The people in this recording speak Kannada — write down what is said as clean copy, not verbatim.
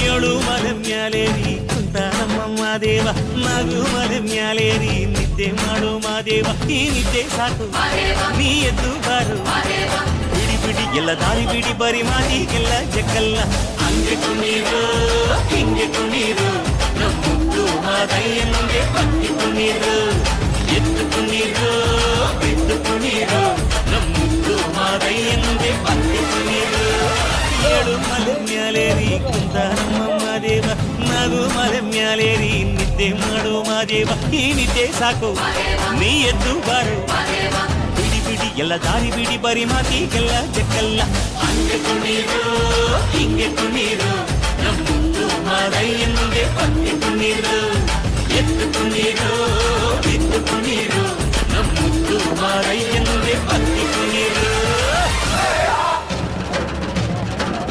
ಏಳು ಮಲೆ ಮ್ಯಾಲೇರಿ ಕುಂತಾನಮ್ಮ ಮಾದೇವ ನಗು ಮಲೆ ಮ್ಯಾಲೇರಿ ನಿದ್ದೆ ಮಾಡು ಮಾದೇವ ಈ ನಿದ್ದೆ ಸಾಕು ನೀ ಎದ್ದು ಬಾರು ಬಿಡಿ ಬಿಡಿ ಎಲ್ಲ ದಾರಿ ಬಿಡಿ ಬರಿ ಮಾತಿಗೆಲ್ಲ ಜಕ್ಕಲ್ಲ ಹಂಗೆ ಕುಣೀರು ಹಿಂಗೆ ಕುಣೀರು ನಮ್ಮುದ್ದು ಮಾದಯ್ಯ ಮುಂದೆ ಪಟ್ಟಿ ಕುಣೀರು ಎದ್ದು ಕುಣೀರು ಬಿದ್ದು ಕುಣೀರು ನಮ್ಮುದ್ದು ಮಾದಯ್ಯ ಮುಂದೆ ಪಟ್ಟಿ ಕುಣೀರು ಏಳು ಮಲೆ ಮ್ಯಾಲೇರಿ ಕುಂತಾನಮ್ಮ ಮಾದೇವ ನಗು ಮಲೆ ಮ್ಯಾಲೇರಿ ನಿದ್ದೆ ಮಾಡು ಮಾದೇವ ಈ ನಿದ್ದೆ ಸಾಕು ನೀ ಎದ್ದು ಬಾರು ಬಿಡಿ ಬಿಡಿ ಎಲ್ಲ ದಾರಿ ಬಿಡಿ ಬರಿ ಮಾತಿಗೆಲ್ಲ ಜಕ್ಕಲ್ಲ ಹಂಗೆ ಕುಣೀರು ಹಿಂಗೆ ಕುಣೀರು ನಮ್ಮುದ್ದು ಮಾದಯ್ಯ ಮುಂದೆ ಪಟ್ಟಿ ಕುಣೀರು ಎದ್ದು ಕುಣೀರು